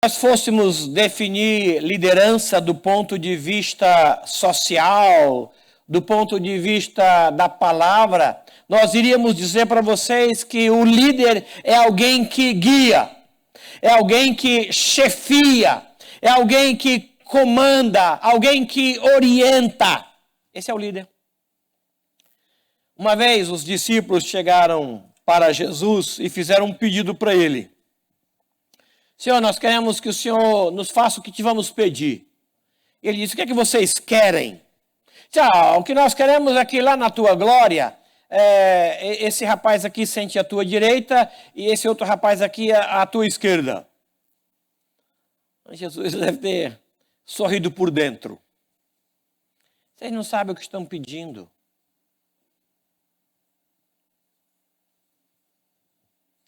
nós fôssemos definir liderança do ponto de vista social, do ponto de vista da palavra, nós iríamos dizer para vocês que o líder é alguém que guia, é alguém que chefia, é alguém que comanda, alguém que orienta. Esse é o líder. Uma vez os discípulos chegaram para Jesus e fizeram um pedido para ele. Senhor, nós queremos que o Senhor nos faça o que te vamos pedir. Ele disse, o que é que vocês querem? O que nós queremos é que lá na tua glória, esse rapaz aqui sente à tua direita e esse outro rapaz aqui à tua esquerda. Jesus deve ter sorrido por dentro. Vocês não sabem o que estão pedindo.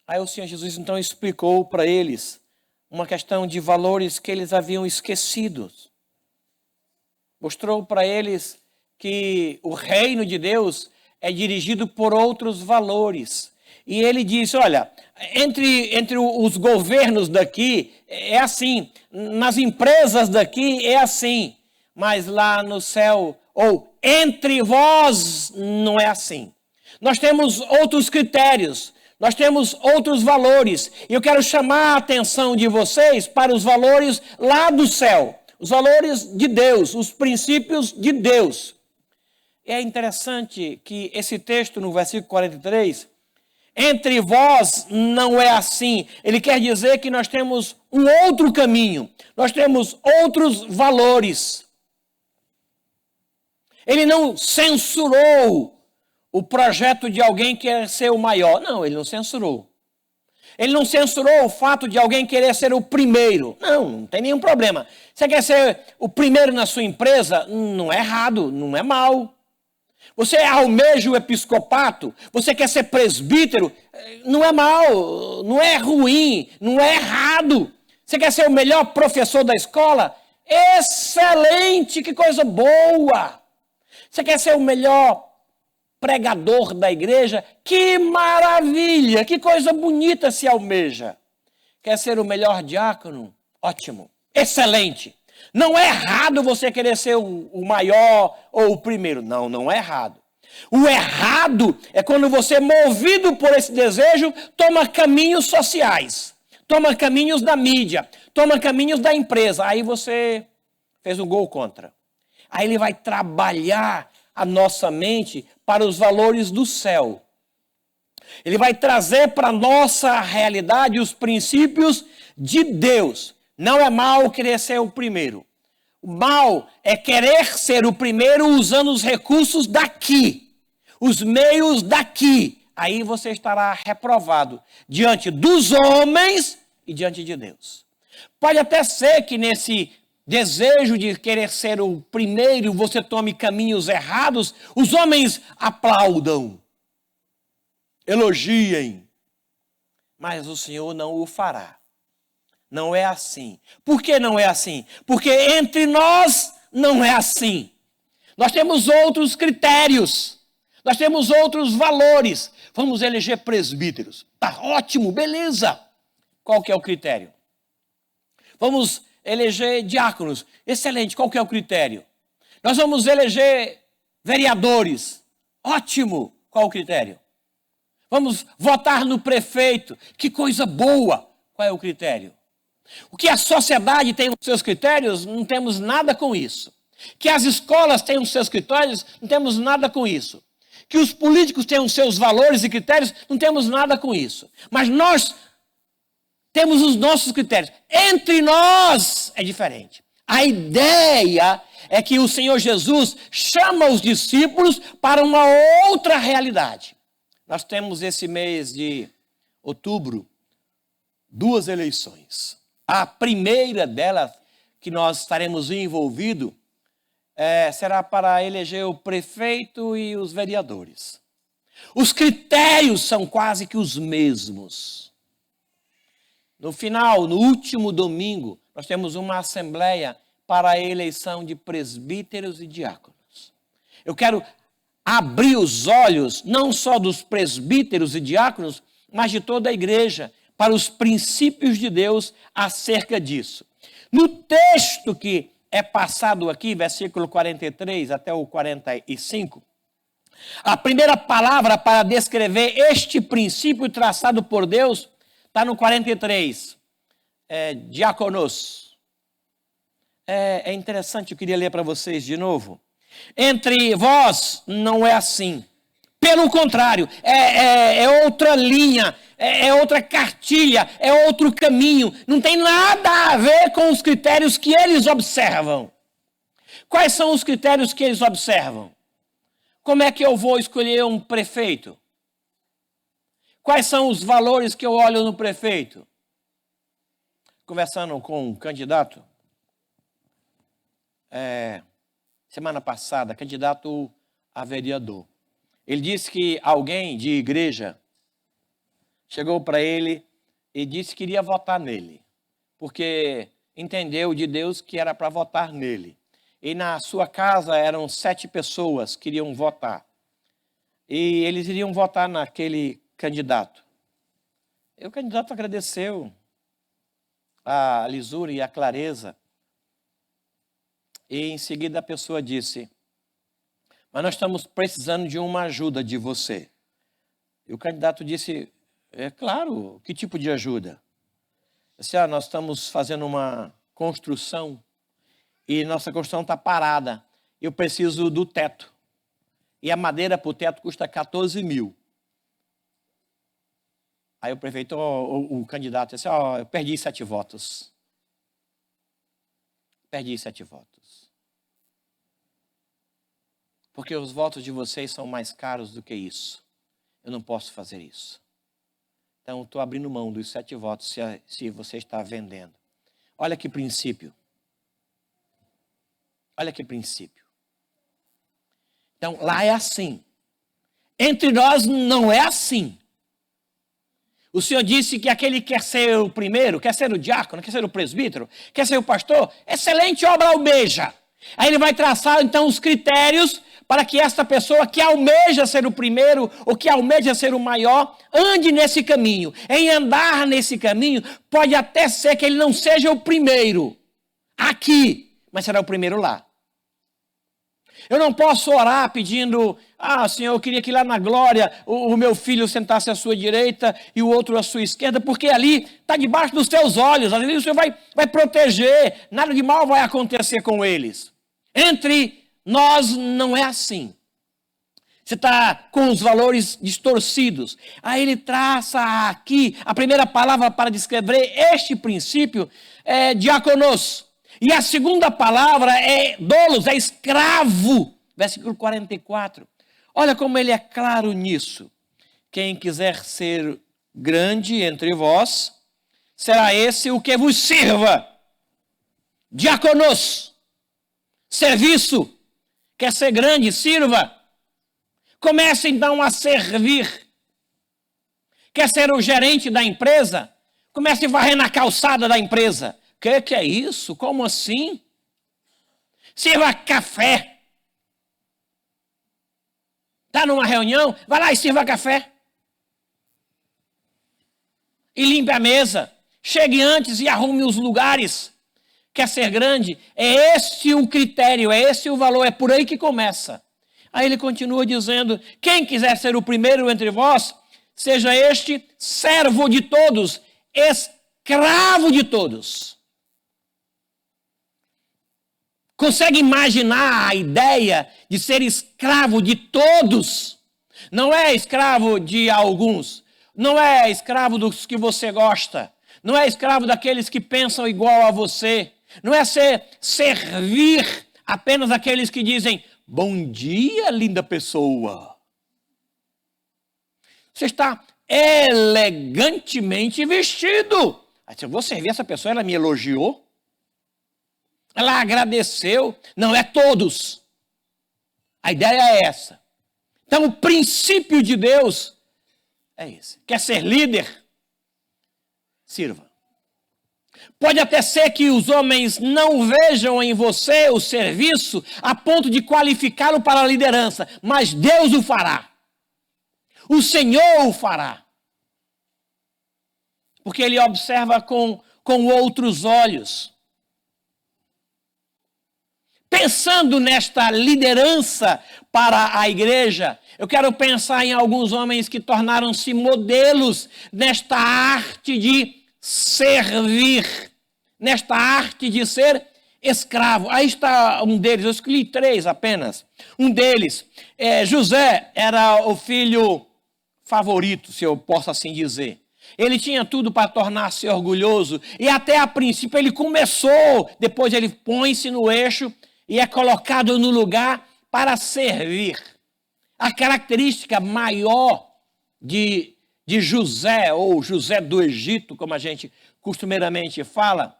Aí o Senhor Jesus então explicou para eles uma questão de valores que eles haviam esquecido. Mostrou para eles que o reino de Deus é dirigido por outros valores. E ele disse, olha, entre os governos daqui é assim, nas empresas daqui é assim, mas lá no céu, ou entre vós, não é assim. Nós temos outros critérios. Nós temos outros valores, e eu quero chamar a atenção de vocês para os valores lá do céu, os valores de Deus, os princípios de Deus. É interessante que esse texto, no versículo 43, entre vós não é assim. Ele quer dizer que nós temos um outro caminho, nós temos outros valores. Ele não censurou o projeto de alguém querer ser o maior. Não, ele não censurou. Ele não censurou o fato de alguém querer ser o primeiro. Não tem nenhum problema. Você quer ser o primeiro na sua empresa? Não é errado, não é mal. Você almeja o episcopato? Você quer ser presbítero? Não é mal, não é ruim, não é errado. Você quer ser o melhor professor da escola? Excelente, que coisa boa. Você quer ser o melhor pregador da igreja? Que maravilha, que coisa bonita se almeja. Quer ser o melhor diácono? Ótimo, excelente. Não é errado você querer ser o maior ou o primeiro. Não é errado. O errado é quando você, movido por esse desejo, toma caminhos sociais, toma caminhos da mídia, toma caminhos da empresa. Aí você fez um gol contra. Aí ele vai trabalhar a nossa mente para os valores do céu. Ele vai trazer para a nossa realidade os princípios de Deus. Não é mal querer ser o primeiro. O mal é querer ser o primeiro usando os recursos daqui, os meios daqui. Aí você estará reprovado diante dos homens e diante de Deus. Pode até ser que nesse desejo de querer ser o primeiro, você tome caminhos errados, os homens aplaudam, elogiem, mas o Senhor não o fará. Não é assim. Por que não é assim? Porque entre nós não é assim. Nós temos outros critérios, nós temos outros valores. Vamos eleger presbíteros. Tá ótimo, beleza. Qual que é o critério? Vamos eleger diáconos. Excelente, qual que é o critério? Nós vamos eleger vereadores. Ótimo, qual o critério? Vamos votar no prefeito. Que coisa boa. Qual é o critério? O que a sociedade tem os seus critérios, não temos nada com isso. Que as escolas têm os seus critérios, não temos nada com isso. Que os políticos têm os seus valores e critérios, não temos nada com isso. Mas nós temos os nossos critérios. Entre nós é diferente. A ideia é que o Senhor Jesus chama os discípulos para uma outra realidade. Nós temos esse mês de outubro 2 eleições. A primeira delas que nós estaremos envolvidos será para eleger o prefeito e os vereadores. Os critérios são quase que os mesmos. No final, no último domingo, nós temos uma assembleia para a eleição de presbíteros e diáconos. Eu quero abrir os olhos, não só dos presbíteros e diáconos, mas de toda a igreja, para os princípios de Deus acerca disso. No texto que é passado aqui, versículo 43 até o 45, a primeira palavra para descrever este princípio traçado por Deus está no 43, diáconos. É interessante, eu queria ler para vocês de novo. Entre vós não é assim. Pelo contrário, é outra linha, é outra cartilha, é outro caminho. Não tem nada a ver com os critérios que eles observam. Quais são os critérios que eles observam? Como é que eu vou escolher um prefeito? Quais são os valores que eu olho no prefeito? Conversando com um candidato, semana passada, candidato a vereador. Ele disse que alguém de igreja chegou para ele e disse que iria votar nele, porque entendeu de Deus que era para votar nele. E na sua casa eram 7 pessoas que iriam votar. E eles iriam votar naquele candidato. E o candidato agradeceu a lisura e a clareza. E em seguida a pessoa disse: mas nós estamos precisando de uma ajuda de você. E o candidato disse: claro, que tipo de ajuda? Disse: nós estamos fazendo uma construção e nossa construção está parada. Eu preciso do teto. E a madeira para o teto custa 14 mil. Aí o prefeito, o candidato disse: eu perdi 7 votos. Perdi 7 votos. Porque os votos de vocês são mais caros do que isso. Eu não posso fazer isso. Então, estou abrindo mão dos 7 votos se você está vendendo. Olha que princípio. Olha que princípio. Então, lá é assim. Entre nós não é assim. O Senhor disse que aquele que quer ser o primeiro, quer ser o diácono, quer ser o presbítero, quer ser o pastor, excelente obra almeja. Aí ele vai traçar, então, os critérios para que esta pessoa que almeja ser o primeiro ou que almeja ser o maior, ande nesse caminho. Em andar nesse caminho, pode até ser que ele não seja o primeiro aqui, mas será o primeiro lá. Eu não posso orar pedindo: Senhor, eu queria que lá na glória o meu filho sentasse à sua direita e o outro à sua esquerda, porque ali está debaixo dos teus olhos, ali o Senhor vai proteger, nada de mal vai acontecer com eles. Entre nós não é assim. Você está com os valores distorcidos. Aí ele traça aqui a primeira palavra para descrever este princípio é diáconos. E a segunda palavra é doulos, é escravo. Versículo 44. Olha como ele é claro nisso. Quem quiser ser grande entre vós, será esse o que vos sirva. Diáconos. Serviço. Quer ser grande? Sirva. Comece então a servir. Quer ser o gerente da empresa? Comece a varrer na calçada da empresa. Que é isso? Como assim? Sirva café. Está numa reunião? Vai lá e sirva café. E limpe a mesa. Chegue antes e arrume os lugares. Quer ser grande? É esse o critério, é esse o valor, é por aí que começa. Aí ele continua dizendo: quem quiser ser o primeiro entre vós, seja este servo de todos, escravo de todos. Consegue imaginar a ideia de ser escravo de todos? Não é escravo de alguns, não é escravo dos que você gosta, não é escravo daqueles que pensam igual a você, não é servir apenas aqueles que dizem: bom dia, linda pessoa. Você está elegantemente vestido. Aí, se eu vou servir essa pessoa, ela me elogiou, ela agradeceu. Não, é todos. A ideia é essa. Então, o princípio de Deus é esse. Quer ser líder? Sirva. Pode até ser que os homens não vejam em você o serviço a ponto de qualificá-lo para a liderança, mas Deus o fará. O Senhor o fará. porque ele observa com outros olhos. Pensando nesta liderança para a igreja, eu quero pensar em alguns homens que tornaram-se modelos nesta arte de servir, nesta arte de ser escravo. Aí está um deles, eu escolhi 3 apenas. Um deles, José, era o filho favorito, se eu posso assim dizer. Ele tinha tudo para tornar-se orgulhoso e até a princípio ele começou, depois ele põe-se no eixo e é colocado no lugar para servir. A característica maior de José, ou José do Egito, como a gente costumeiramente fala,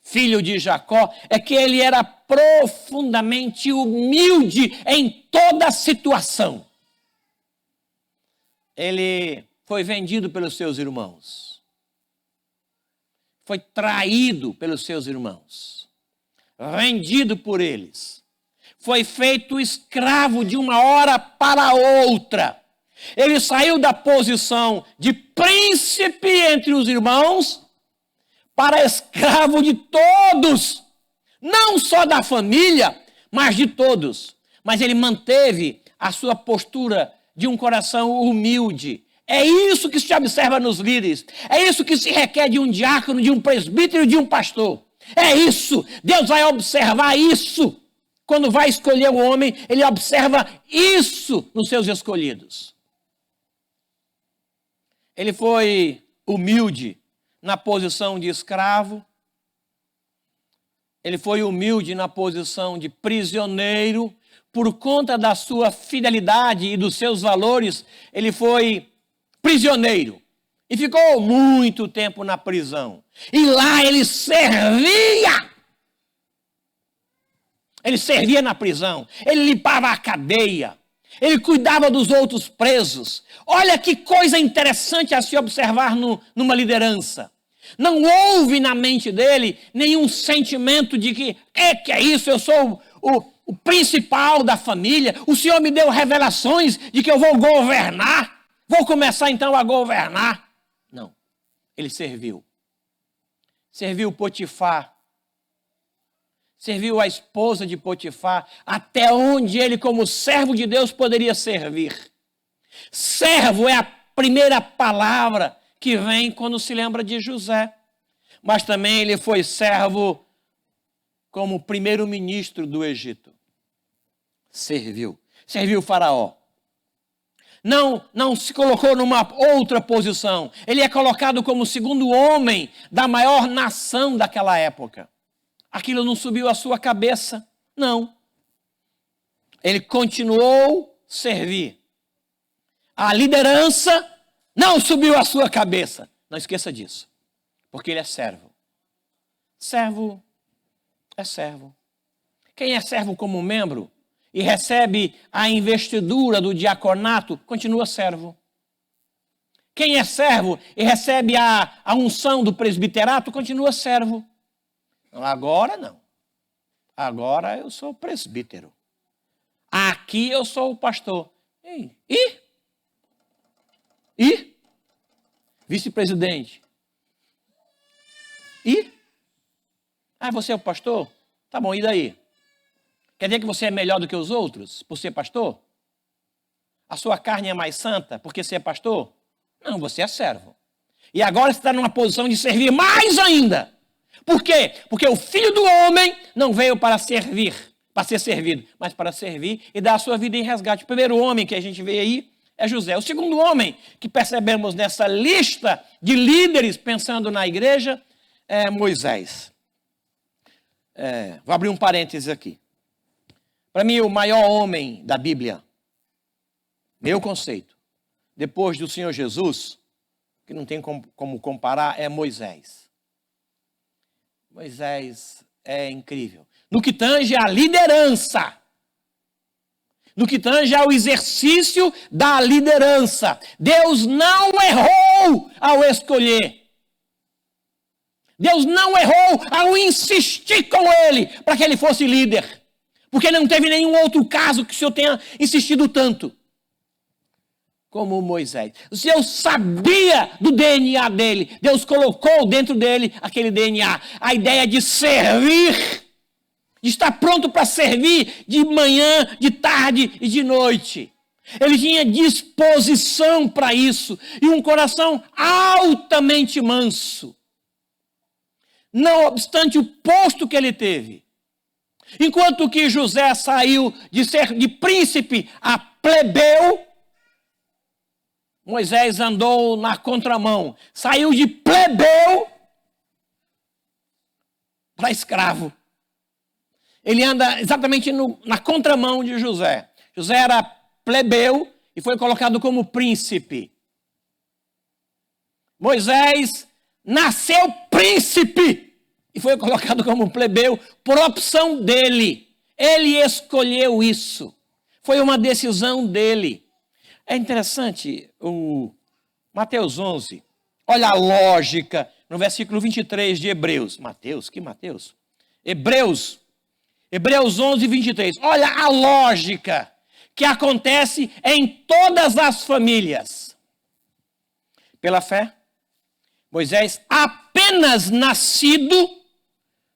filho de Jacó, é que ele era profundamente humilde em toda situação. Ele foi vendido pelos seus irmãos. Foi traído pelos seus irmãos. Vendido por eles. Foi feito escravo de uma hora para outra. Ele saiu da posição de príncipe entre os irmãos para escravo de todos. Não só da família, mas de todos. Mas ele manteve a sua postura de um coração humilde. É isso que se observa nos líderes. É isso que se requer de um diácono, de um presbítero e de um pastor. É isso. Deus vai observar isso. Quando vai escolher o homem, ele observa isso nos seus escolhidos. Ele foi humilde na posição de escravo. Ele foi humilde na posição de prisioneiro. Por conta da sua fidelidade e dos seus valores, ele foi prisioneiro. E ficou muito tempo na prisão. E lá ele servia. Ele servia na prisão. Ele limpava a cadeia. Ele cuidava dos outros presos. Olha que coisa interessante a se observar numa liderança. Não houve na mente dele nenhum sentimento de que é isso, eu sou o principal da família. O Senhor me deu revelações de que eu vou governar. Vou começar então a governar. Não. Ele serviu. Serviu Potifar. Serviu a esposa de Potifar, até onde ele, como servo de Deus, poderia servir. Servo é a primeira palavra que vem quando se lembra de José. Mas também ele foi servo como primeiro-ministro do Egito. Serviu. Serviu o faraó. Não se colocou numa outra posição. Ele é colocado como segundo homem da maior nação daquela época. Aquilo não subiu à sua cabeça, não. Ele continuou a servir. A liderança não subiu à sua cabeça. Não esqueça disso, porque ele é servo. Servo é servo. Quem é servo como membro e recebe a investidura do diaconato, continua servo. Quem é servo e recebe a unção do presbiterato, continua servo. Agora não. Agora eu sou presbítero. Aqui eu sou o pastor. E? Vice-presidente. E? Você é o pastor? Tá bom, e daí? Quer dizer que você é melhor do que os outros por ser pastor? A sua carne é mais santa porque você é pastor? Não, você é servo. E agora você está numa posição de servir mais ainda. Por quê? Porque o Filho do Homem não veio para servir, para ser servido, mas para servir e dar a sua vida em resgate. O primeiro homem que a gente vê aí é José. O segundo homem que percebemos nessa lista de líderes pensando na igreja é Moisés. Vou abrir um parênteses aqui. Para mim, o maior homem da Bíblia, meu conceito, depois do Senhor Jesus, que não tem como comparar, é Moisés. Moisés é incrível. No que tange à liderança, no que tange ao exercício da liderança, Deus não errou ao escolher. Deus não errou ao insistir com ele para que ele fosse líder. Porque não teve nenhum outro caso que o Senhor tenha insistido tanto. como Moisés. Deus sabia do DNA dele. Deus colocou dentro dele aquele DNA. A ideia de servir, de estar pronto para servir de manhã, de tarde e de noite. Ele tinha disposição para isso e um coração altamente manso. Não obstante o posto que ele teve. Enquanto que José saiu de ser de príncipe a plebeu, Moisés andou na contramão. Saiu de plebeu para escravo. Ele anda exatamente na contramão de José. José era plebeu e foi colocado como príncipe. Moisés nasceu príncipe e foi colocado como plebeu por opção dele. Ele escolheu isso. Foi uma decisão dele. É interessante o Mateus 11. Olha a lógica no versículo 23 de Hebreus. Que Mateus? Hebreus 11, 23. Olha a lógica que acontece em todas as famílias. Pela fé, Moisés, apenas nascido,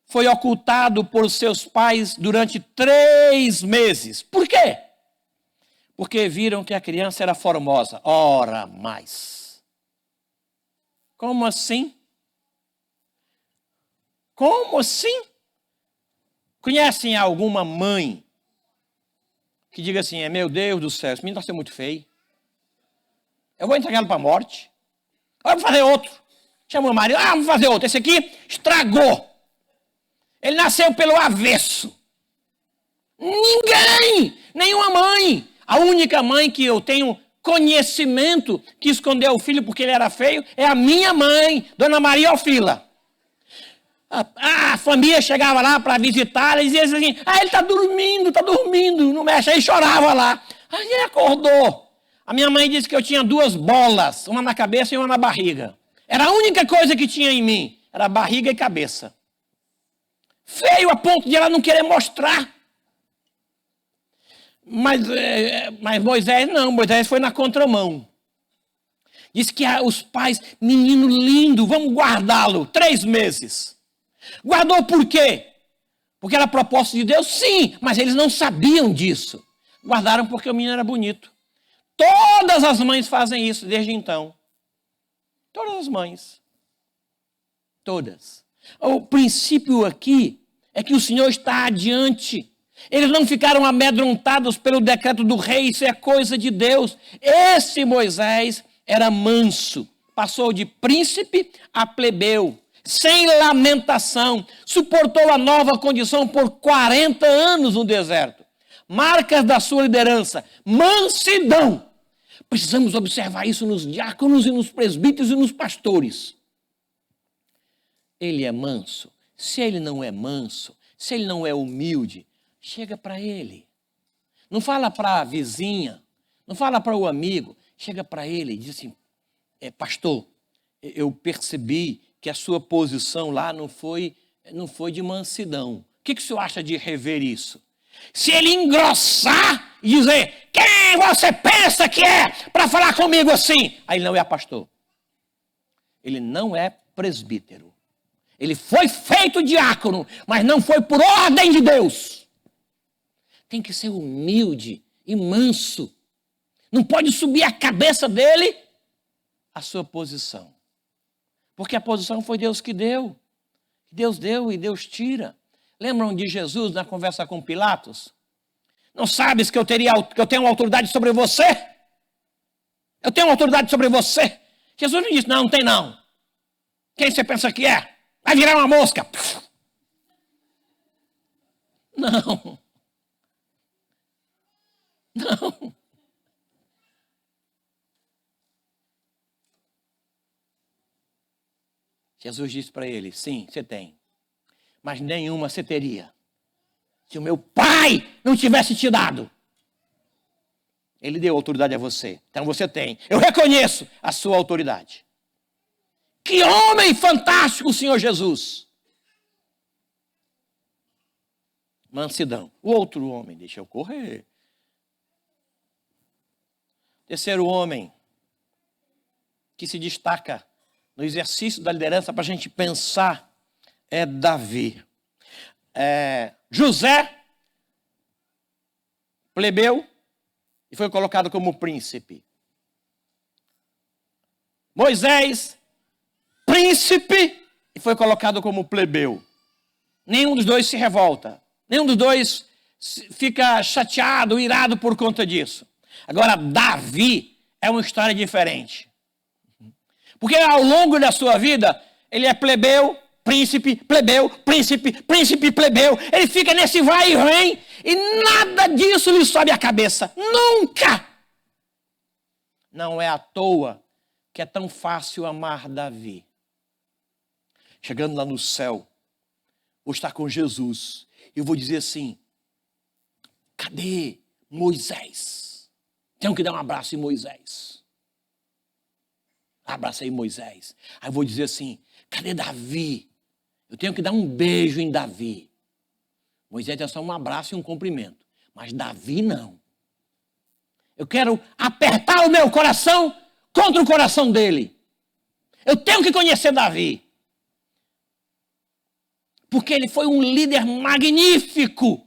foi ocultado por seus pais durante 3 meses. Por quê? Porque viram que a criança era formosa. Ora mais. Como assim? Como assim? Conhecem alguma mãe que diga assim, meu Deus do céu, esse menino está sendo muito feio. Eu vou entregá-lo para a morte. Vou fazer outro. Chama o marido, vou fazer outro. Esse aqui estragou. Ele nasceu pelo avesso. Ninguém, nenhuma mãe. A única mãe que eu tenho conhecimento que escondeu o filho porque ele era feio é a minha mãe, Dona Maria Ofila. A família chegava lá para visitar e dizia assim, ele está dormindo, não mexe. Aí chorava lá. Aí ele acordou. A minha mãe disse que eu tinha 2 bolas, uma na cabeça e uma na barriga. Era a única coisa que tinha em mim, era barriga e cabeça. Feio a ponto de ela não querer mostrar. Mas Moisés não, Moisés foi na contramão. Disse que os pais, menino lindo, vamos guardá-lo 3 meses. Guardou por quê? Porque era propósito de Deus? Sim, mas eles não sabiam disso. Guardaram porque o menino era bonito. Todas as mães fazem isso desde então. Todas as mães. Todas. O princípio aqui é que o Senhor está adiante. Eles não ficaram amedrontados pelo decreto do rei, isso é coisa de Deus. Esse Moisés era manso, passou de príncipe a plebeu, sem lamentação, suportou a nova condição por 40 anos no deserto. Marcas da sua liderança, mansidão. Precisamos observar isso nos diáconos e nos presbíteros e nos pastores. Ele é manso. Se ele não é manso, se ele não é humilde, chega para ele. Não fala para a vizinha, não fala para o amigo. Chega para ele e diz assim, pastor, eu percebi que a sua posição lá não foi de mansidão. O que o senhor acha de rever isso? Se ele engrossar e dizer, quem você pensa que é para falar comigo assim? Aí ele não é pastor. Ele não é presbítero. Ele foi feito diácono, mas não foi por ordem de Deus. Tem que ser humilde e manso. Não pode subir a cabeça dele a sua posição. Porque a posição foi Deus que deu. Deus deu e Deus tira. Lembram de Jesus na conversa com Pilatos? Não sabes que eu tenho autoridade sobre você? Eu tenho autoridade sobre você. Jesus não disse, não tem não. Quem você pensa que é? Vai virar uma mosca. Não. Não. Jesus disse para ele, sim, você tem. Mas nenhuma você teria. Se o meu pai não tivesse te dado. Ele deu autoridade a você. Então você tem. Eu reconheço a sua autoridade. Que homem fantástico o Senhor Jesus. Mansidão. O outro homem, deixa eu correr. Terceiro homem que se destaca no exercício da liderança para a gente pensar é Davi. José, plebeu, e foi colocado como príncipe. Moisés, príncipe, e foi colocado como plebeu. Nenhum dos dois se revolta. Nenhum dos dois fica chateado, irado por conta disso. Agora, Davi é uma história diferente. Porque ao longo da sua vida, ele é plebeu, príncipe, plebeu, príncipe, príncipe, plebeu. Ele fica nesse vai e vem e nada disso lhe sobe a cabeça. Nunca! Não é à toa que é tão fácil amar Davi. Chegando lá no céu, vou estar com Jesus. E eu vou dizer assim, cadê Moisés? Tenho que dar um abraço em Moisés. Abracei Moisés. Aí eu vou dizer assim, cadê Davi? Eu tenho que dar um beijo em Davi. Moisés é só um abraço e um cumprimento. Mas Davi não. Eu quero apertar o meu coração contra o coração dele. Eu tenho que conhecer Davi. Porque ele foi um líder magnífico.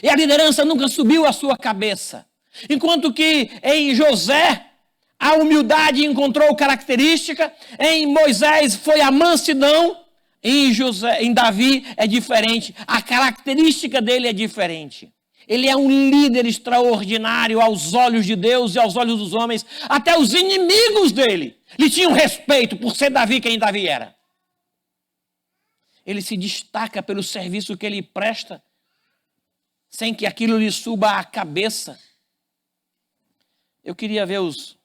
E a liderança nunca subiu à sua cabeça. Enquanto que em José, a humildade encontrou característica, em Moisés foi a mansidão, em Davi é diferente. A característica dele é diferente. Ele é um líder extraordinário aos olhos de Deus e aos olhos dos homens. Até os inimigos dele lhe tinham respeito por ser Davi quem Davi era. Ele se destaca pelo serviço que ele presta, sem que aquilo lhe suba à cabeça. Eu queria ver os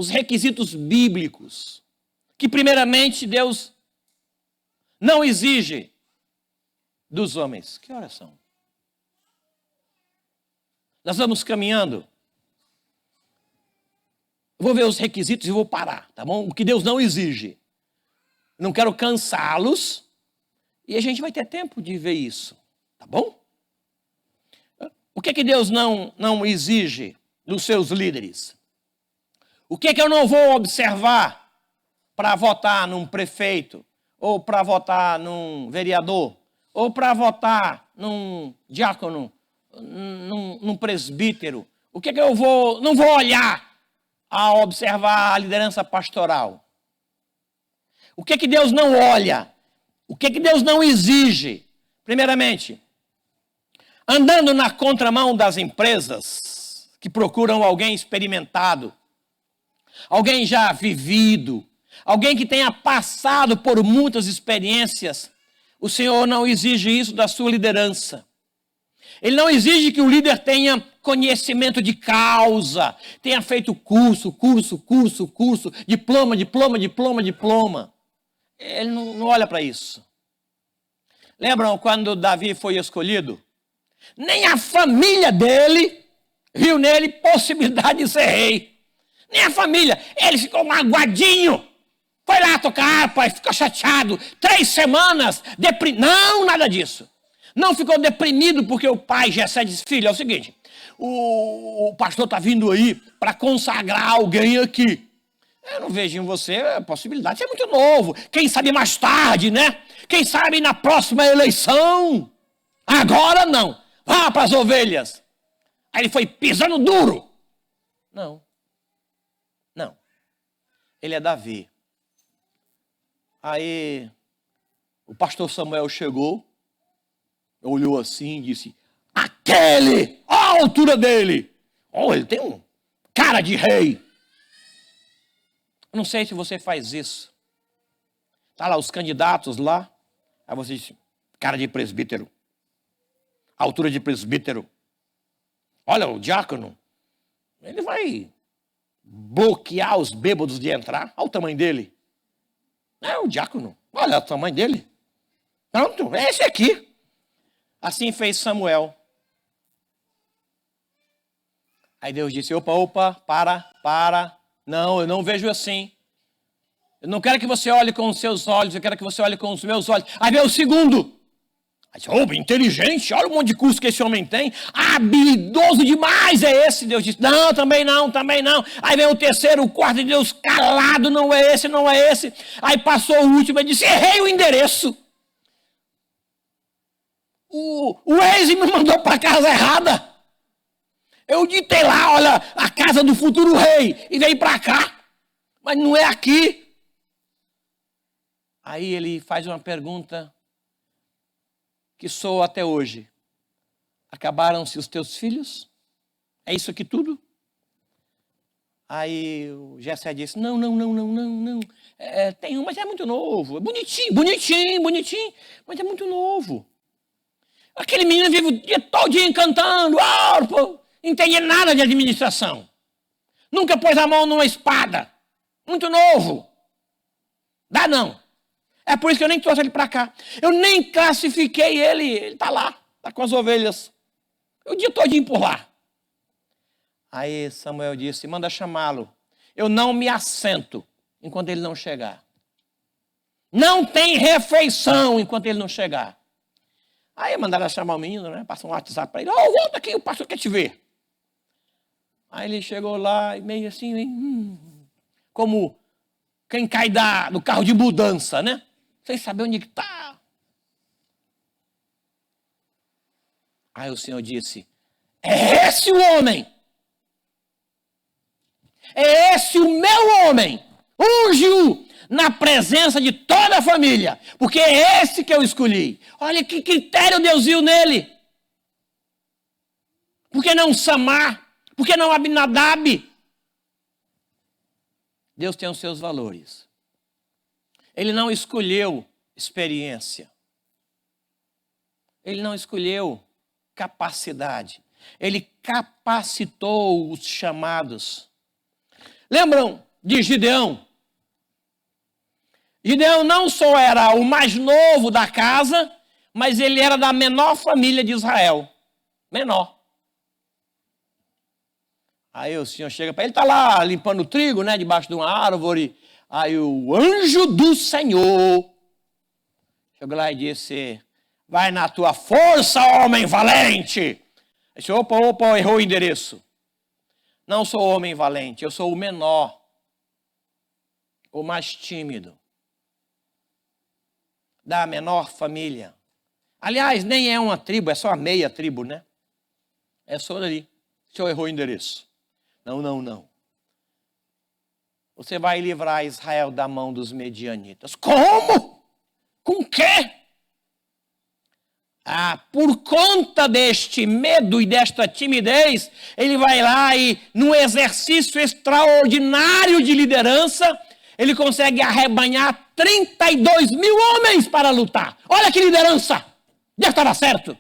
requisitos bíblicos, que primeiramente Deus não exige dos homens. Que horas são? Nós vamos caminhando. Eu vou ver os requisitos e vou parar, tá bom? O que Deus não exige. Não quero cansá-los e a gente vai ter tempo de ver isso, tá bom? O que é que Deus não exige dos seus líderes? O que é que eu não vou observar para votar num prefeito, ou para votar num vereador, ou para votar num diácono, num presbítero? O que é que eu não vou olhar a observar a liderança pastoral? O que é que Deus não olha? O que é que Deus não exige? Primeiramente, andando na contramão das empresas que procuram alguém experimentado, alguém já vivido, alguém que tenha passado por muitas experiências, o Senhor não exige isso da sua liderança. Ele não exige que o líder tenha conhecimento de causa, tenha feito curso, diploma. Ele não olha para isso. Lembram quando Davi foi escolhido? Nem a família dele viu nele possibilidade de ser rei. Nem a família. Ele ficou magoadinho. Foi lá tocar harpa e ficou chateado. 3 semanas, não, nada disso. Não ficou deprimido porque o pai Jessé disse, filho, é o seguinte, o pastor está vindo aí para consagrar alguém aqui. Eu não vejo em você a possibilidade, você é muito novo. Quem sabe mais tarde, né? Quem sabe na próxima eleição. Agora não. Vá para as ovelhas. Aí ele foi pisando duro. Não. Ele é Davi. Aí o pastor Samuel chegou, olhou assim e disse, aquele, olha a altura dele. Oh, ele tem um cara de rei. Eu não sei se você faz isso. Tá lá os candidatos lá. Aí você diz, cara de presbítero. Altura de presbítero. Olha o diácono. Ele vai bloquear os bêbados de entrar. Olha o tamanho dele. É o diácono. Olha o tamanho dele. Pronto, é esse aqui. Assim fez Samuel. Aí Deus disse, opa, para. Não, eu não vejo assim. Eu não quero que você olhe com os seus olhos, eu quero que você olhe com os meus olhos. Aí veio o segundo. Aí disse, inteligente, olha o monte de curso que esse homem tem. Habilidoso demais é esse. Deus disse, não, também não, também não. Aí vem o terceiro, o quarto, e Deus calado, não é esse, não é esse. Aí passou o último e disse, errei o endereço. O Waze me mandou para a casa errada. Eu ditei lá, olha, a casa do futuro rei, e veio para cá. Mas não é aqui. Aí ele faz uma pergunta que soa até hoje. Acabaram-se os teus filhos? É isso aqui tudo? Aí o Jessé disse, não. Tem um, mas é muito novo. É bonitinho, mas é muito novo. Aquele menino vive o dia todinho cantando, entende nada de administração. Nunca pôs a mão numa espada. Muito novo. Dá não. É por isso que eu nem trouxe ele para cá. Eu nem classifiquei ele. Ele está lá, está com as ovelhas. O dia todinho por lá. Aí Samuel disse, manda chamá-lo. Eu não me assento enquanto ele não chegar. Não tem refeição enquanto ele não chegar. Aí mandaram chamar o menino, né? Passou um WhatsApp para ele. Volta aqui, o pastor quer te ver. Aí ele chegou lá, meio assim, como quem cai do carro de mudança, né? Sem saber onde está. Aí o Senhor disse, é esse o homem. É esse o meu homem. Unge-o na presença de toda a família. Porque é esse que eu escolhi. Olha que critério Deus viu nele. Por que não Samar? Por que não Abinadab? Deus tem os seus valores. Ele não escolheu experiência. Ele não escolheu capacidade. Ele capacitou os chamados. Lembram de Gideão? Gideão não só era o mais novo da casa, mas ele era da menor família de Israel. Menor. Aí o Senhor chega para ele, está lá limpando o trigo, né, debaixo de uma árvore. Aí o anjo do Senhor chegou lá e disse, vai na tua força, homem valente. Ele disse, opa, errou o endereço. Não sou homem valente, eu sou o menor, o mais tímido, da menor família. Aliás, nem é uma tribo, é só a meia tribo, né? É só ali. O senhor errou o endereço. Não. Você vai livrar Israel da mão dos medianitas. Como? Com quê? Por conta deste medo e desta timidez, ele vai lá e, num exercício extraordinário de liderança, ele consegue arrebanhar 32 mil homens para lutar. Olha que liderança! Já estava certo.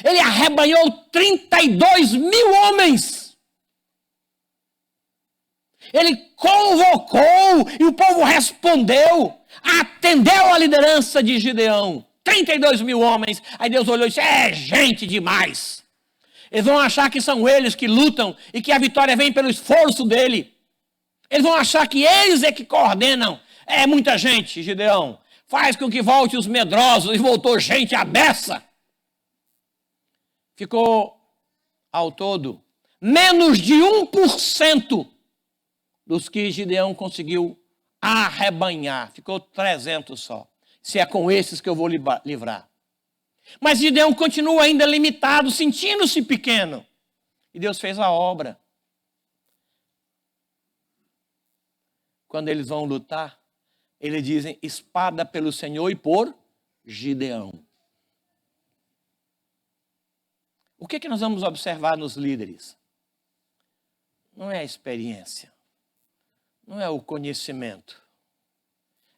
Ele arrebanhou 32 mil homens. Ele convocou e o povo respondeu, atendeu a liderança de Gideão. 32 mil homens. Aí Deus olhou e disse, é gente demais. Eles vão achar que são eles que lutam e que a vitória vem pelo esforço dele. Eles vão achar que eles é que coordenam. É muita gente, Gideão. Faz com que volte os medrosos. E voltou gente à beça. Ficou, ao todo, menos de 1% dos que Gideão conseguiu arrebanhar. Ficou 300 só. Se é com esses que eu vou livrar. Mas Gideão continua ainda limitado, sentindo-se pequeno. E Deus fez a obra. Quando eles vão lutar, eles dizem, espada pelo Senhor e por Gideão. O que nós vamos observar nos líderes? Não é a experiência. Não é o conhecimento.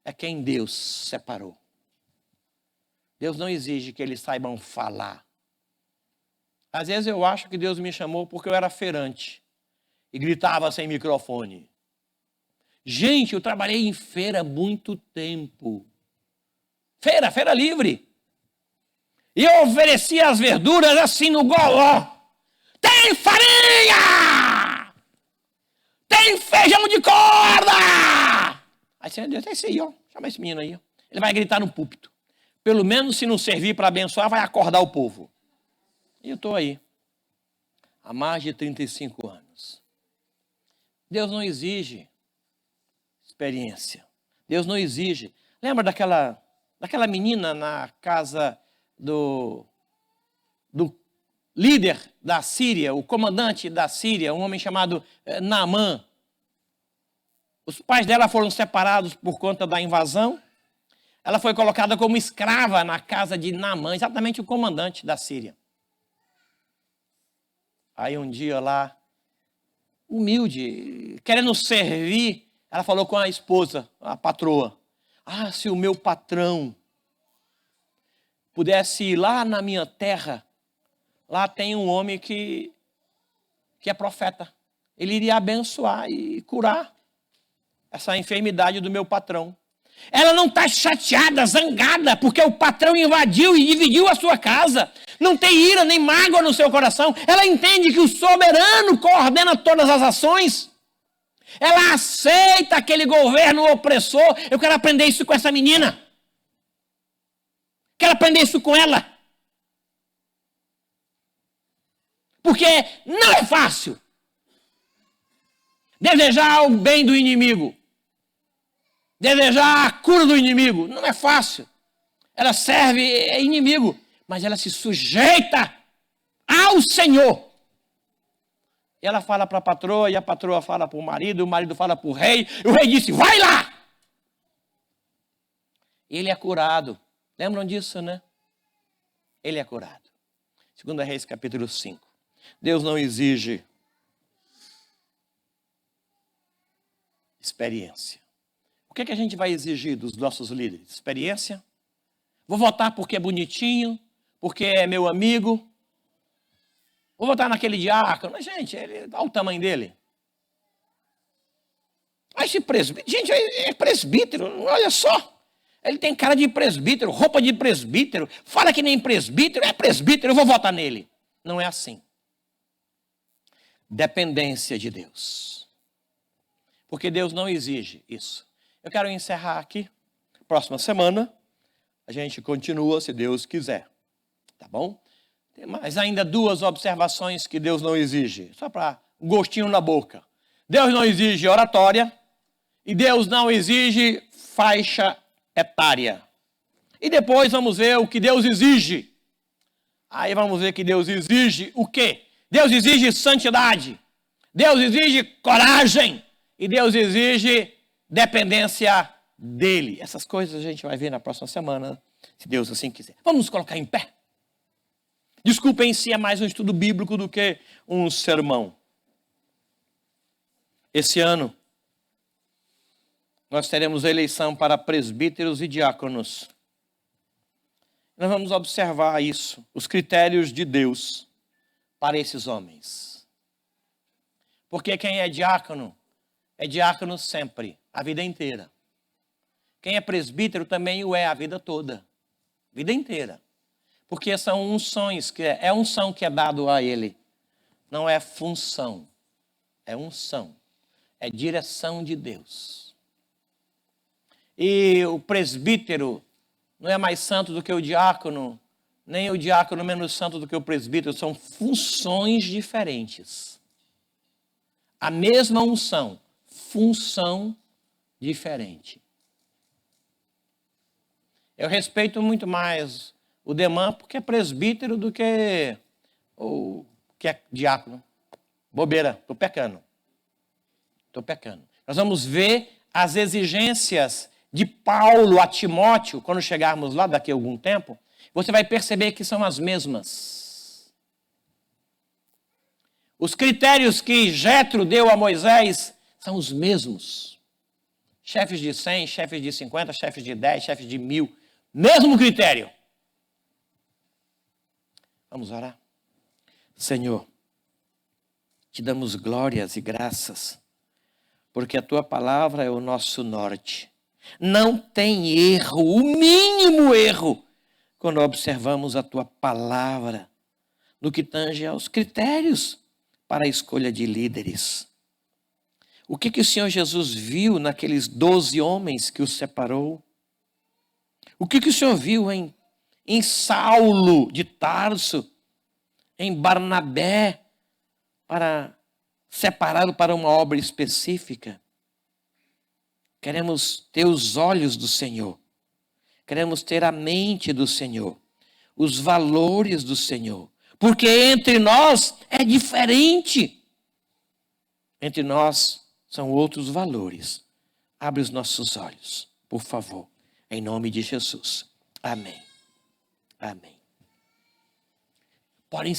É quem Deus separou. Deus não exige que eles saibam falar. Às vezes eu acho que Deus me chamou porque eu era feirante e gritava sem microfone. Gente, eu trabalhei em feira há muito tempo. Feira livre. E eu oferecia as verduras assim no goló. Tem farinha! Tem feijão de corda! Aí você Deus, é esse aí, ó. Chama esse menino aí, ó. Ele vai gritar no púlpito. pelo menos se não servir para abençoar, vai acordar o povo. E eu estou aí, há mais de 35 anos. Deus não exige experiência. Deus não exige. Lembra daquela menina na casa do líder da Síria, o comandante da Síria, um homem chamado Naamã. Os pais dela foram separados por conta da invasão. Ela foi colocada como escrava na casa de Naamã, exatamente o comandante da Síria. Aí um dia lá, humilde, querendo servir, ela falou com a esposa, a patroa: ah, se o meu patrão pudesse ir lá na minha terra, lá tem um homem que é profeta. Ele iria abençoar e curar essa enfermidade do meu patrão. Ela não está chateada, zangada, porque o patrão invadiu e dividiu a sua casa. Não tem ira nem mágoa no seu coração. Ela entende que o soberano coordena todas as ações. Ela aceita aquele governo opressor. Eu quero aprender isso com essa menina. Quero aprender isso com ela. Porque não é fácil desejar o bem do inimigo. Desejar a cura do inimigo. Não é fácil. Ela serve inimigo, mas ela se sujeita ao Senhor. E ela fala para a patroa, e a patroa fala para o marido fala para o rei. E o rei disse: vai lá! Ele é curado. Lembram disso, né? Ele é curado. 2 Reis, capítulo 5. Deus não exige experiência. O que a gente vai exigir dos nossos líderes? Experiência? Vou votar porque é bonitinho, porque é meu amigo. Vou votar naquele diácono. Gente, olha o tamanho dele. Esse presbítero, gente, é presbítero, olha só. Ele tem cara de presbítero, roupa de presbítero, fala que nem presbítero, é presbítero, eu vou votar nele. Não é assim. Dependência de Deus. Porque Deus não exige isso. Eu quero encerrar aqui. Próxima semana, a gente continua, se Deus quiser. Tá bom? Tem mais ainda 2 observações que Deus não exige. Só para um gostinho na boca. Deus não exige oratória. E Deus não exige faixa etária. E depois vamos ver o que Deus exige. Aí vamos ver que Deus exige o quê? Deus exige santidade. Deus exige coragem. E Deus exige dependência dele. Essas coisas a gente vai ver na próxima semana, se Deus assim quiser. Vamos nos colocar em pé. Desculpem se é mais um estudo bíblico do que um sermão. Esse ano, nós teremos a eleição para presbíteros e diáconos. Nós vamos observar isso, os critérios de Deus para esses homens. Porque quem é diácono sempre, a vida inteira. Quem é presbítero também o é a vida toda, vida inteira. Porque são unções, é unção que é dado a ele. Não é função, é unção, é direção de Deus. E o presbítero não é mais santo do que o diácono, nem o diácono menos santo do que o presbítero, são funções diferentes. A mesma unção, função diferente. Eu respeito muito mais o Demã porque é presbítero do que é diácono. Bobeira, estou pecando. Nós vamos ver as exigências de Paulo a Timóteo, quando chegarmos lá daqui a algum tempo, você vai perceber que são as mesmas. Os critérios que Jetro deu a Moisés são os mesmos. Chefes de 100, chefes de 50, chefes de 10, chefes de 1000. Mesmo critério. Vamos orar? Senhor, te damos glórias e graças, porque a tua palavra é o nosso norte. Não tem erro, o mínimo erro, quando observamos a tua palavra no que tange aos critérios para a escolha de líderes. O que o Senhor Jesus viu naqueles 12 homens que os separou? O que o Senhor viu em em Saulo de Tarso, em Barnabé, para separá-lo para uma obra específica. Queremos ter os olhos do Senhor. Queremos ter a mente do Senhor. Os valores do Senhor. Porque entre nós é diferente. Entre nós são outros valores. Abre os nossos olhos, por favor. Em nome de Jesus. Amém. Amém. Podem